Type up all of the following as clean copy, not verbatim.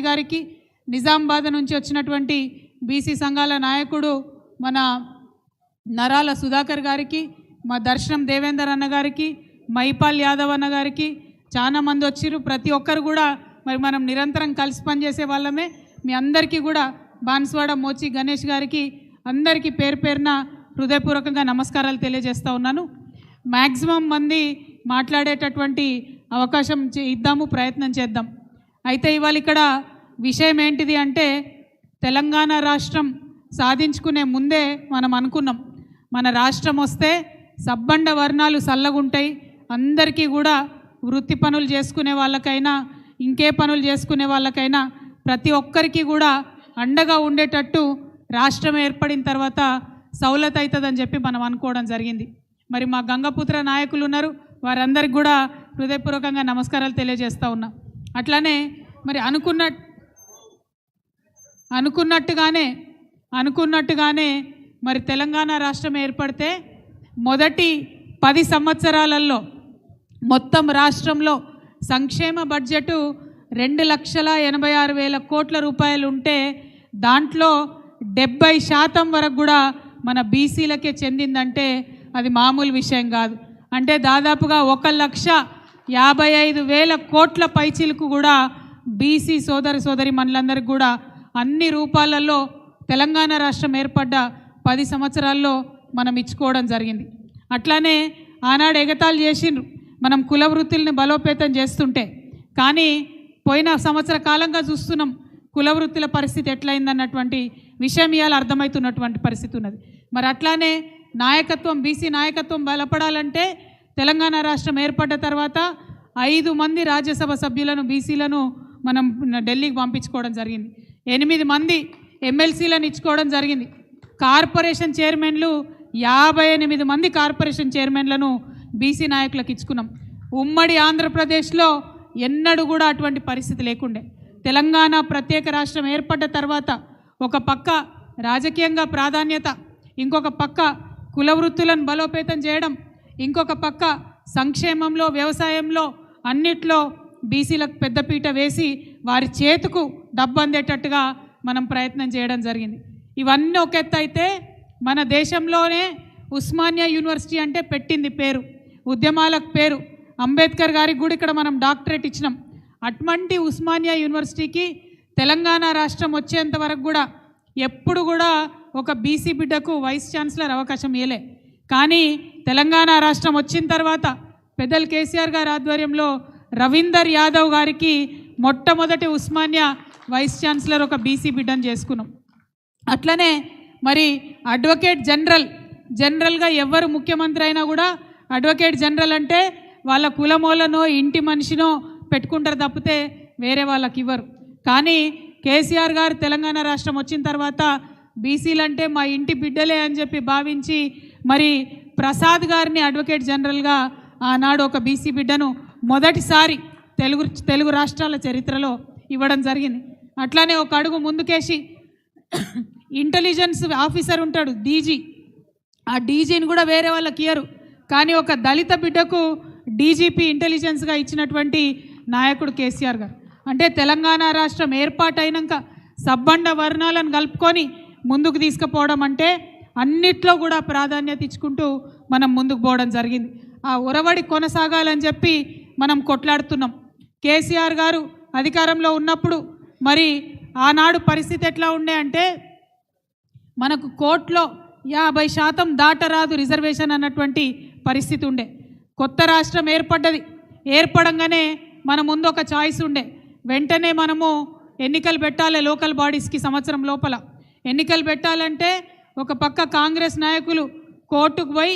గారికి నిజామాబాద్ నుంచి వచ్చినటువంటి బీసీ సంఘాల నాయకుడు మన నరాల సుధాకర్ గారికి, మా దర్శనం దేవేందర్ అన్న గారికి, మైపాల్ యాదవ్ అన్న గారికి చాలా మంది వచ్చిర్రు. ప్రతి ఒక్కరు కూడా మరి మనం నిరంతరం కలిసి పనిచేసే వాళ్ళమే. మీ అందరికీ కూడా బాన్స్వాడ మోచి గణేష్ గారికి అందరికీ పేరు పేరున హృదయపూర్వకంగా నమస్కారాలు తెలియజేస్తూ ఉన్నాను. మ్యాక్సిమం మంది మాట్లాడేటటువంటి అవకాశం ఇద్దాము, ప్రయత్నం చేద్దాం. అయితే ఇవాళ ఇక్కడ విషయం ఏంటిది అంటే, తెలంగాణ రాష్ట్రం సాధించుకునే ముందే మనం అనుకున్నాం, మన రాష్ట్రం వస్తే సబ్బండ వర్ణాలు చల్లగుంటాయి, అందరికీ కూడా వృత్తి పనులు చేసుకునే వాళ్ళకైనా ఇంకే పనులు చేసుకునే వాళ్ళకైనా ప్రతి ఒక్కరికి కూడా అండగా ఉండేటట్టు రాష్ట్రం ఏర్పడిన తర్వాత సౌలత్ అవుతుందని చెప్పి మనం అనుకోవడం జరిగింది. మరి మా గంగపుత్ర నాయకులు ఉన్నారు, వారందరికి కూడా హృదయపూర్వకంగా నమస్కారాలు తెలియజేస్తూ ఉన్నా. అట్లానే మరి అనుకున్నట్టుగానే మరి తెలంగాణ రాష్ట్రం ఏర్పడితే మొదటి 10 సంవత్సరాలలో మొత్తం రాష్ట్రంలో సంక్షేమ బడ్జెటు 2,86,000 కోట్ల రూపాయలు ఉంటే దాంట్లో 70% వరకు కూడా మన బీసీలకే చెందిందంటే అది మామూలు విషయం కాదు. అంటే దాదాపుగా 1,55,000 కోట్ల పైచీలకు కూడా బీసీ సోదరి మనులందరికీ కూడా అన్ని రూపాలలో తెలంగాణ రాష్ట్రం ఏర్పడ్డ 10 సంవత్సరాల్లో మనం ఇచ్చుకోవడం జరిగింది. అట్లానే ఆనాడు ఎగతాళి చేసిండ్రు మనం కుల వృత్తుల్ని బలోపేతం చేస్తుంటే, కానీ పోయిన సంవత్సర కాలంగా చూస్తున్నాం కుల వృత్తుల పరిస్థితి ఎట్లయిందన్నటువంటి విషయం ఇవాళ అర్థమవుతున్నటువంటి పరిస్థితి ఉన్నది. మరి అట్లానే నాయకత్వం, బీసీ నాయకత్వం బలపడాలంటే తెలంగాణ రాష్ట్రం ఏర్పడ్డ తర్వాత 5 మంది రాజ్యసభ సభ్యులను బీసీలను మనం ఢిల్లీకి పంపించుకోవడం జరిగింది. 8 మంది ఎమ్మెల్సీలను ఇచ్చుకోవడం జరిగింది. కార్పొరేషన్ చైర్మన్లు 58 మంది కార్పొరేషన్ చైర్మన్లను బీసీ నాయకులకు ఇచ్చుకున్నాం. ఉమ్మడి ఆంధ్రప్రదేశ్లో ఎన్నడూ కూడా అటువంటి పరిస్థితి లేకుండే. తెలంగాణ ప్రత్యేక రాష్ట్రం ఏర్పడ్డ తర్వాత ఒక పక్క రాజకీయంగా ప్రాధాన్యత, ఇంకొక పక్క కుల వృత్తులను బలోపేతం చేయడం, ఇంకొక పక్క సంక్షేమంలో, వ్యవసాయంలో అన్నిట్లో బీసీలకు పెద్దపీట వేసి వారి చేతుకు డబ్బు అందేటట్టుగా మనం ప్రయత్నం చేయడం జరిగింది. ఇవన్నీ ఒక ఎత్తు అయితే, మన దేశంలోనే ఉస్మానియా యూనివర్సిటీ అంటే పెట్టింది పేరు, ఉద్యమాలకు పేరు. అంబేద్కర్ గారికి కూడా ఇక్కడ మనం డాక్టరేట్ ఇచ్చినాం. అటువంటి ఉస్మానియా యూనివర్సిటీకి తెలంగాణ రాష్ట్రం వచ్చేంత వరకు కూడా ఎప్పుడు కూడా ఒక బీసీ బిడ్డకు వైస్ ఛాన్సలర్ అవకాశం ఇవ్వలే. కానీ తెలంగాణ రాష్ట్రం వచ్చిన తర్వాత పెద్దలు కేసీఆర్ గారి ఆధ్వర్యంలో రవీందర్ యాదవ్ గారికి మొట్టమొదటి ఉస్మానియా వైస్ ఛాన్సలర్ ఒక బీసీ బిడ్డను చేసుకున్నాం. అట్లనే మరి అడ్వకేట్ జనరల్గా ఎవరు ముఖ్యమంత్రి అయినా కూడా అడ్వకేట్ జనరల్ అంటే వాళ్ళ కులమోలనో ఇంటి మనిషినో పెట్టుకుంటారు తప్పితే వేరే వాళ్ళకి ఇవ్వరు. కానీ కేసీఆర్ గారు తెలంగాణ రాష్ట్రం వచ్చిన తర్వాత బీసీలంటే మా ఇంటి బిడ్డలే అని చెప్పి భావించి మరి ప్రసాద్ గారిని అడ్వకేట్ జనరల్గా ఆనాడు ఒక బీసీ బిడ్డను మొదటిసారి తెలుగు రాష్ట్రాల చరిత్రలో ఇవ్వడం జరిగింది. అట్లానే ఒక అడుగు ముందుకేసి ఇంటెలిజెన్స్ ఆఫీసర్ ఉంటాడు డీజీ, ఆ డీజీని కూడా వేరే వాళ్ళకి ఇయ్యరు. కానీ ఒక దళిత బిడ్డకు డీజీపీ ఇంటెలిజెన్స్గా ఇచ్చినటువంటి నాయకుడు కేసీఆర్ గారు. అంటే తెలంగాణ రాష్ట్రం ఏర్పాటైనాక సబ్బండ వర్ణాలను కలుపుకొని ముందుకు తీసుకుపోవడం అంటే అన్నిట్లో కూడా ప్రాధాన్యత ఇచ్చుకుంటూ మనం ముందుకు పోవడం జరిగింది. ఆ ఒరవడి కొనసాగాలని చెప్పి మనం కొట్లాడుతున్నాం. కేసీఆర్ గారు అధికారంలో ఉన్నప్పుడు మరి ఆనాడు పరిస్థితి ఎట్లా ఉండే అంటే, మనకు కోర్టులో 50% దాటరాదు రిజర్వేషన్ అన్నటువంటి పరిస్థితి ఉండే. కొత్త రాష్ట్రం ఏర్పడంగానే మన ముందు ఒక చాయిస్ ఉండే, వెంటనే మనము ఎన్నికలు పెట్టాలి, లోకల్ బాడీస్కి సంవత్సరం లోపల ఎన్నికలు పెట్టాలంటే ఒక పక్క కాంగ్రెస్ నాయకులు కోర్టుకు పోయి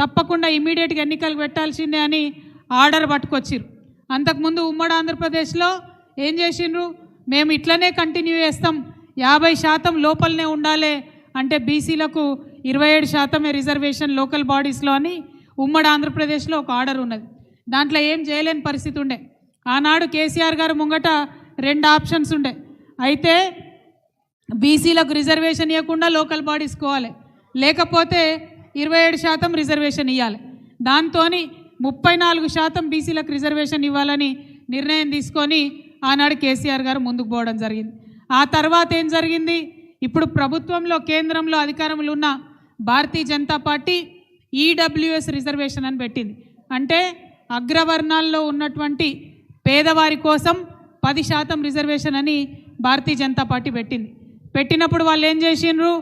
తప్పకుండా ఇమీడియట్గా ఎన్నికలు పెట్టాల్సిందే అని ఆర్డర్ పట్టుకొచ్చిర్రు. అంతకుముందు ఉమ్మడి ఆంధ్రప్రదేశ్లో ఏం చేసిండ్రు, మేము ఇట్లనే కంటిన్యూ చేస్తాం, 50% లోపలనే ఉండాలి అంటే బీసీలకు 27% రిజర్వేషన్ లోకల్ బాడీస్లో అని ఉమ్మడి ఆంధ్రప్రదేశ్లో ఒక ఆర్డర్ ఉన్నది. దాంట్లో ఏం చేయలేని పరిస్థితి ఉండే. ఆనాడు కేసీఆర్ గారు ముంగట 2 ఆప్షన్స్ ఉండే. అయితే బీసీలకు రిజర్వేషన్ ఇవ్వకుండా లోకల్ బాడీస్ కోవాలి, లేకపోతే 27% రిజర్వేషన్ ఇవ్వాలి. దాంతో 34% బీసీలకు రిజర్వేషన్ ఇవ్వాలని నిర్ణయం తీసుకొని ఆనాడు కేసీఆర్ గారు ముందుకు పోవడం జరిగింది. ఆ తర్వాత ఏం జరిగింది? ఇప్పుడు ప్రభుత్వంలో కేంద్రంలో అధికారంలో ఉన్న Bharatiya Janata party EWS reservation అని పెట్టింది. అంటే అగ్రవర్ణాల్లో ఉన్నటువంటి పేదవారి కోసం 10% రిజర్వేషన్ అని భారతీయ జనతా పార్టీ పెట్టింది. పెట్టినప్పుడు వాళ్ళు ఏం చేసిండ్రు?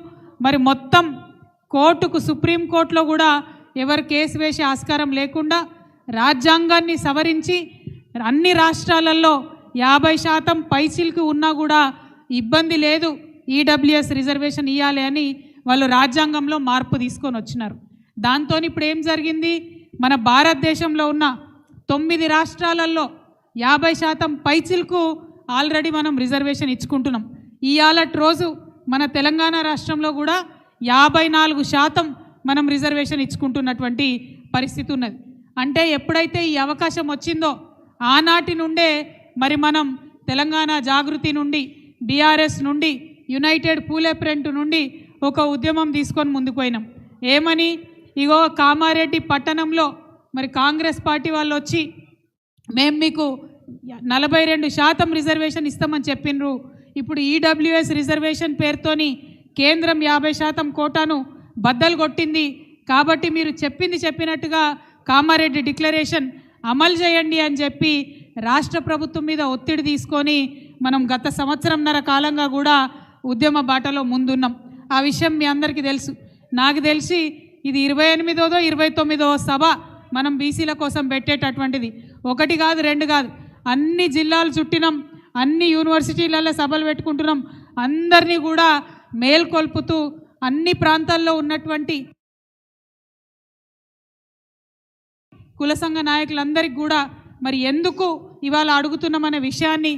మరి మొత్తం కోర్టుకు సుప్రీంకోర్టులో కూడా ఎవరు కేసు వేసే ఆస్కారం లేకుండా రాజ్యాంగాన్ని సవరించి అన్ని రాష్ట్రాలలో 50% పైచిలకు ఉన్నా కూడా ఇబ్బంది లేదు, ఈడబ్ల్యూఎస్ రిజర్వేషన్ ఇవ్వాలి అని వాళ్ళు రాజ్యాంగంలో మార్పు తీసుకొని వచ్చినారు. దాంతో ఇప్పుడు ఏం జరిగింది? మన భారతదేశంలో ఉన్న 9 రాష్ట్రాలలో 50% పైచిలకు ఆల్రెడీ మనం రిజర్వేషన్ ఇచ్చుకుంటున్నాం. ఇవాళటి రోజు మన తెలంగాణ రాష్ట్రంలో కూడా 54% మనం రిజర్వేషన్ ఇచ్చుకుంటున్నటువంటి పరిస్థితి ఉన్నది. అంటే ఎప్పుడైతే ఈ అవకాశం వచ్చిందో ఆనాటి నుండే మరి మనం తెలంగాణ జాగృతి నుండి, బీఆర్ఎస్ నుండి, యునైటెడ్ పూలే ఫ్రంట్ నుండి ఒక ఉద్యమం తీసుకొని ముందుకు పోయినాం. ఏమని? ఇగో కామారెడ్డి పట్టణంలో మరి కాంగ్రెస్ పార్టీ వాళ్ళు వచ్చి మేము మీకు 42% రిజర్వేషన్ ఇస్తామని చెప్పిండ్రు. ఇప్పుడు ఈడబ్ల్యూఎస్ రిజర్వేషన్ పేరుతోని కేంద్రం 50% కోటాను బద్దలు కొట్టింది. కాబట్టి మీరు చెప్పింది చెప్పినట్టుగా కామారెడ్డి డిక్లరేషన్ అమలు చేయండి అని చెప్పి రాష్ట్ర ప్రభుత్వం మీద ఒత్తిడి తీసుకొని మనం గత సంవత్సరంన్నర కాలంగా కూడా ఉద్యమ బాటలో ముందున్నాం. ఆ విషయం మీ అందరికీ తెలుసు. నాకు తెలిసి ఇది 28వ 29వ సభ మనం బీసీల కోసం పెట్టేటటువంటిది. 1 కాదు 2 కాదు, అన్ని జిల్లాలు చుట్టినాం, అన్ని యూనివర్సిటీలలో సభలు పెట్టుకుంటున్నాం. అందరినీ కూడా మేల్కొల్పుతూ అన్ని ప్రాంతాల్లో ఉన్నటువంటి కుల సంఘ నాయకులందరికీ కూడా మరి ఎందుకు ఇవాళ అడుగుతున్నామనే విషయాన్ని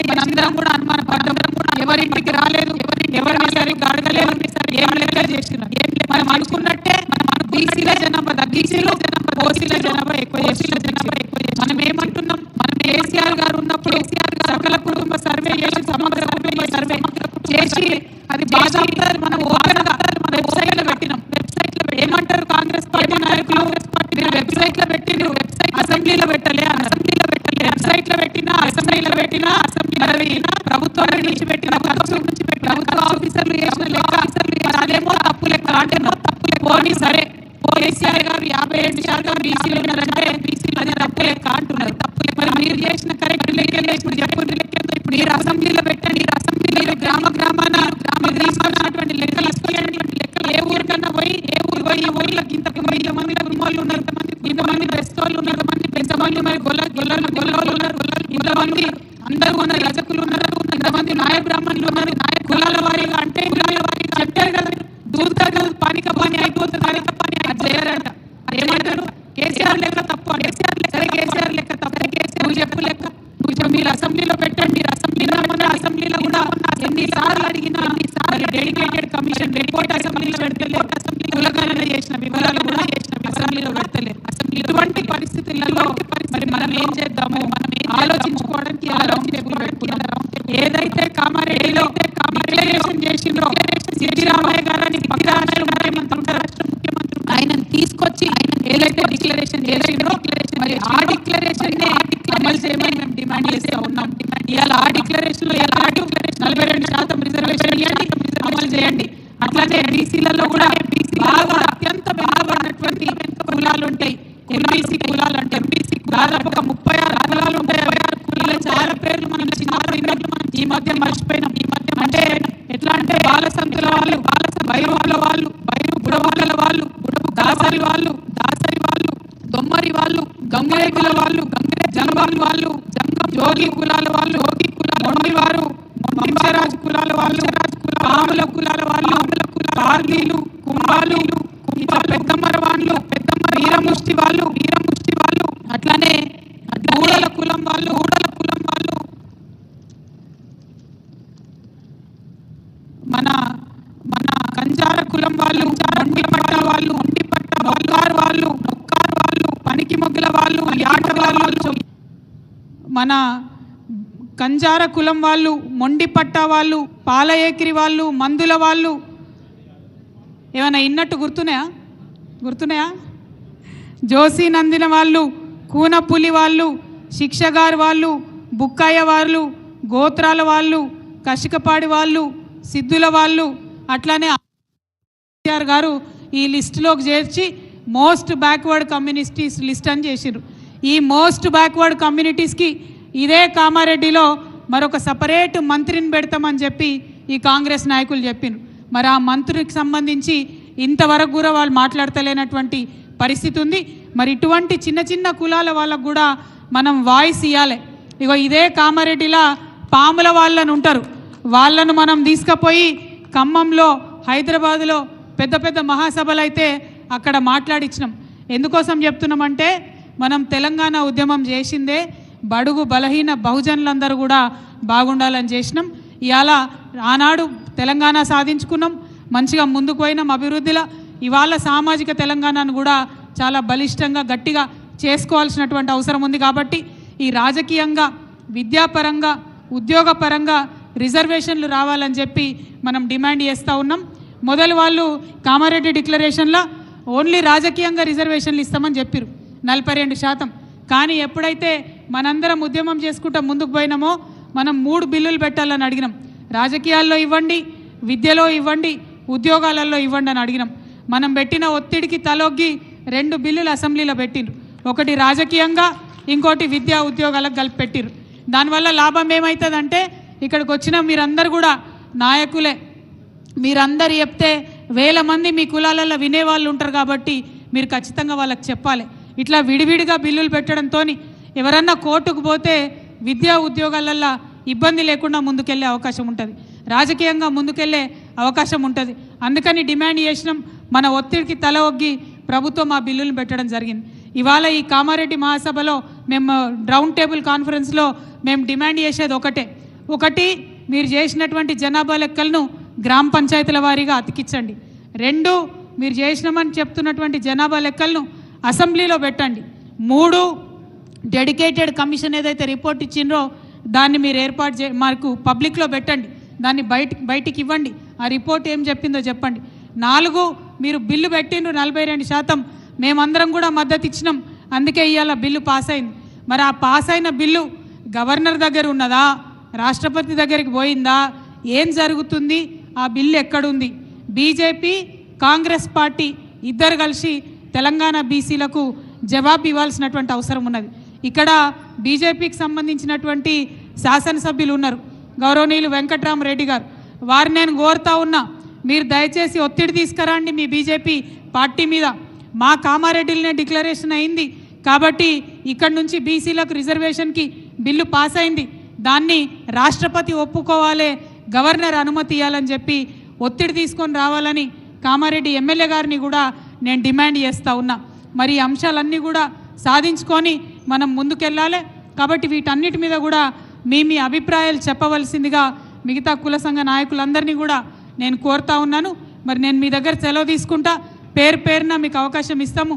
మనందరం కూడా అనుమానపడ్డాం. ఎవరింటికి రాలేదు, ఎవరిని సరిగ్గా అడగలేదు, ఏం లెక్క చేసినారు. మనం అనుకున్నట్టే బీసీల జనాభా తగ్గించారు, ఓసీల జనాభా ఎక్కువ చేసి మనం ఏమంటున్నాం? మనం కేసీఆర్ గారు ఉన్నప్పుడు సకల కుటుంబ సర్వే చేసి సమగ్ర కుటుంబ సర్వే చేసి అది బాగా మనం ఓపెన్గా వెబ్సైట్లో పెట్టినాం. వెబ్సైట్లో ఏమంటారు కాంగ్రెస్ పార్టీ నాయకులు? మీరు వెబ్సైట్లో పెట్టినారు, అసెంబ్లీలో పెట్టలే, వెబ్సైట్లో పెట్టినా అసెంబ్లీలో పెట్టినా మరి ప్రభుత్వాల నుంచి పెట్టిన ఖర్చు ప్రభుత్వ ఆఫీసర్లు చేసిన లెక్క అదేమో తప్పు లెక్క అంటున్నాం. పోనీ సరే, కేసీఆర్ గారు 52% బీసీలు ఉన్నారంటే అది తప్పు లెక్క అంటున్నారు. మరి మీరు చేసిన కరెక్ట్ లెక్కలే ఇప్పుడు చెప్పండి. ఇప్పుడు మీరు అసెంబ్లీలో పెట్టండి, అసెంబ్లీలో గ్రామాన తీసుకున్నటువంటి లెక్కలు ఏ ఊరికన్నా పోయి ఈ ఊర్లకు ఇంతమంది కుటుంబాలు ఉన్నారు, ఇంతమంది బెస్తోళ్ళు ఉన్నారు, ఎంతమంది మరి గొల్లలు ఉన్నారు, ఇంతమంది అందరూ ఉన్నారు, రజకులు ఉన్నారు, ఇంతమంది నాయ బ్రాహ్మణులు ఉన్నారు, కులాల వారీగా అంటే కులాల వారీగా చెప్పారు కదా. దూత పానిక పని అయిపోతుంది, అది చేయరంట. ఏమంటారు? కేసీఆర్ లెక్క తప్పు అంటే సరే కేసీఆర్ లెక్క తప్పు, నువ్వు చెప్పు లెక్క. నువ్వు మీరు అసెంబ్లీలో పెట్టండి, అసెంబ్లీలో కూడా ఎన్నిసార్లు అడిగినా డెడికేటెడ్ కమిషన్ రిపోర్ట్ అసెంబ్లీలో పెడతలే, కులగణన చేసిన వివరాలు కూడా అసెంబ్లీలో పెడతలే. ఇటువంటి పరిస్థితులలో మరి మనం ఏం చేద్దాము? మనం ఆలోచించుకోవడానికి రౌండ్ టేబుల్ పెట్టుకున్నాం. ఏదైతే కామారెడ్డిలో డిక్లరేషన్ చేసిండ్రో సిద్ధిరామయ్య గారని పక్కరాష్ట్ర ముఖ్యమంత్రి ఉంటారు, ఆయనను తీసుకొచ్చి ఏదైతే డిక్లరేషన్ చేసిండ్రో మరి ఆ డిక్లరేషన్ అమలు చేయమని మేము డిమాండ్ చేస్తూ ఉన్నాం. ఇవాళ ఆ డిక్లరేషన్ లో 42% రిజర్వేషన్ ఇవ్వండి, అమలు చేయండి. అట్లాగే బీసీలలో కూడా బాగా అత్యంత వెనుకబడినటువంటి కులాలు ఉంటాయి, ఎంబీసీ కులాలు అంటే దాదాపు ఒక 36 కులాలు ఉంటాయి. ఇలా చాలా పేర్లు మనం చిన్నప్పుడు ఈ మధ్య మర్చిపోయినాం. అంటే ఎట్లా అంటే బాలసంతుల వాళ్ళు, బైరువుల వాళ్ళు, బుడవాళ్ళ వాళ్ళు, దాసరి వాళ్ళు, దొమ్మరి వాళ్ళు, గంగరేకుల వాళ్ళు, జనవాళ్ళ వాళ్ళు, జోగి కులాల వాళ్ళు, మొండి వారు, వంశరాజు కులాల వాళ్ళు, పాముల కులాల వాళ్ళు, కార్గీలు, కుంభాలు, పెద్దమ్మర వాళ్ళు, వీరముష్టి వాళ్ళు, అట్లానే ఊడల కులం వాళ్ళు, మన కంజార కులం వాళ్ళు, మండి పట్ట మన కంజార కులం వాళ్ళు, మొండి పట్టా వాళ్ళు, పాల ఏకిరి వాళ్ళు, మందుల వాళ్ళు ఏమైనా ఇన్నట్టు గుర్తున్నాయా? జోసి నందిన వాళ్ళు, కూనపులి వాళ్ళు, శిక్షగారు వాళ్ళు, బుక్కయ్య వాళ్ళు, గోత్రాల వాళ్ళు, కషికపాడి వాళ్ళు, సిద్ధుల వాళ్ళు, అట్లానే కేసీఆర్ గారు ఈ లిస్టులోకి చేర్చి మోస్ట్ బ్యాక్వర్డ్ కమ్యూనిటీస్ లిస్ట్ అని చేసిర్రు. ఈ మోస్ట్ బ్యాక్వర్డ్ కమ్యూనిటీస్కి ఇదే కామారెడ్డిలో మరొక సపరేట్ మంత్రిని పెడతామని చెప్పి ఈ కాంగ్రెస్ నాయకులు చెప్పినారు. మరి ఆ మంత్రికి సంబంధించి ఇంతవరకు కూడా వాళ్ళు మాట్లాడతలేనటువంటి పరిస్థితి ఉంది. మరి ఇటువంటి చిన్న చిన్న కులాల వాళ్ళకు కూడా మనం వాయిస్ ఇవ్వాలి. ఇగో ఇదే కామారెడ్డిలో పాముల వాళ్ళని ఉంటారు, వాళ్ళను మనం తీసుకుపోయి ఖమ్మంలో, హైదరాబాదులో పెద్ద పెద్ద మహాసభలు అయితే అక్కడ మాట్లాడించినాం. ఎందుకోసం చెప్తున్నామంటే మనం తెలంగాణ ఉద్యమం చేసిందే బడుగు బలహీన బహుజనులందరూ కూడా బాగుండాలని చేసినాం. ఇవాళ ఆనాడు తెలంగాణ సాధించుకున్నాం, మంచిగా ముందుకు పోయినాం అభివృద్ధిలో. ఇవాళ సామాజిక తెలంగాణను కూడా చాలా బలిష్టంగా గట్టిగా చేసుకోవాల్సినటువంటి అవసరం ఉంది. కాబట్టి ఈ రాజకీయంగా, విద్యాపరంగా, ఉద్యోగపరంగా రిజర్వేషన్లు రావాలని చెప్పి మనం డిమాండ్ చేస్తూ ఉన్నాం. మొదలు వాళ్ళు కామారెడ్డి డిక్లరేషన్లో ఓన్లీ రాజకీయంగా రిజర్వేషన్లు ఇస్తామని చెప్పారు 42%. కానీ ఎప్పుడైతే మనందరం ఉద్యమం చేసుకుంటూ ముందుకు పోయినామో మనం 3 బిల్లులు పెట్టాలని అడిగినాం. రాజకీయాల్లో ఇవ్వండి, విద్యలో ఇవ్వండి, ఉద్యోగాలలో ఇవ్వండి అని అడిగినాం. మనం పెట్టిన ఒత్తిడికి తలొగ్గి 2 బిల్లులు అసెంబ్లీలో పెట్టిండ్రు. ఒకటి రాజకీయంగా, ఇంకోటి విద్యా ఉద్యోగాలకు కలిపి పెట్టిర్రు. దానివల్ల లాభం ఏమవుతుందంటే ఇక్కడికి వచ్చిన మీరందరూ కూడా నాయకులే, మీరందరు చెప్తే వేల మంది మీ కులాలలో వినేవాళ్ళు ఉంటారు. కాబట్టి మీరు ఖచ్చితంగా వాళ్ళకి చెప్పాలి. ఇట్లా విడివిడిగా బిల్లులు పెట్టడంతో ఎవరన్నా కోర్టుకు పోతే విద్యా ఉద్యోగాలల్లో ఇబ్బంది లేకుండా ముందుకెళ్ళే అవకాశం ఉంటుంది, రాజకీయంగా ముందుకెళ్ళే అవకాశం ఉంటుంది. అందుకని డిమాండ్ చేసినాం. మన ఒత్తిడికి తల ఒగ్గి ప్రభుత్వం ఆ బిల్లులను పెట్టడం జరిగింది. ఇవాళ ఈ కామారెడ్డి మహాసభలో మేము రౌండ్ టేబుల్ కాన్ఫరెన్స్లో మేము డిమాండ్ చేసేది ఒకటి మీరు చేసినటువంటి జనాభా లెక్కలను గ్రామ పంచాయతీల వారీగా అతికించండి. 2 మీరు చేసినామని చెప్తున్నటువంటి జనాభా లెక్కలను అసెంబ్లీలో పెట్టండి. 3 డెడికేటెడ్ కమిషన్ ఏదైతే రిపోర్ట్ ఇచ్చిండ్రో దాన్ని మీరు ఏర్పాటు మాకు పబ్లిక్లో పెట్టండి, దాన్ని బయటికి ఇవ్వండి. ఆ రిపోర్ట్ ఏం చెప్పిందో చెప్పండి. 4 మీరు బిల్లు పెట్టిండ్రు 42%, మేమందరం కూడా మద్దతు ఇచ్చినాం, అందుకే ఇవాళ బిల్లు పాస్ అయింది. మరి ఆ పాస్ అయిన బిల్లు గవర్నర్ దగ్గర ఉన్నదా, రాష్ట్రపతి దగ్గరికి పోయిందా, ఏం జరుగుతుంది, ఆ బిల్లు ఎక్కడుంది? బీజేపీ, కాంగ్రెస్ పార్టీ ఇద్దరు కలిసి తెలంగాణ బీసీలకు జవాబు ఇవ్వాల్సినటువంటి అవసరం ఉన్నది. ఇక్కడ బీజేపీకి సంబంధించినటువంటి శాసనసభ్యులు ఉన్నారు, గౌరవనీయులు వెంకట్రామరెడ్డి గారు. వారిని నేను కోరుతా ఉన్నా, మీరు దయచేసి ఒత్తిడి తీసుకురండి మీ బీజేపీ పార్టీ మీద. మా కామారెడ్డిలోనే డిక్లరేషన్ అయింది కాబట్టి ఇక్కడ నుంచి బీసీలకు రిజర్వేషన్కి బిల్లు పాస్ అయింది, దాన్ని రాష్ట్రపతి ఒప్పుకోవాలి, గవర్నర్ అనుమతి ఇవ్వాలని చెప్పి ఒత్తిడి తీసుకొని రావాలని కామారెడ్డి ఎమ్మెల్యే గారిని కూడా నేను డిమాండ్ చేస్తూ ఉన్నా. మరి ఈ అంశాలన్నీ కూడా సాధించుకొని మనం ముందుకెళ్ళాలి. కాబట్టి వీటన్నిటి మీద కూడా మీ అభిప్రాయాలు చెప్పవలసిందిగా మిగతా కుల సంఘ నాయకులందరినీ కూడా నేను కోరుతా ఉన్నాను. మరి నేను మీ దగ్గర సెలవు తీసుకుంటా, పేరున మీకు అవకాశం ఇస్తాము.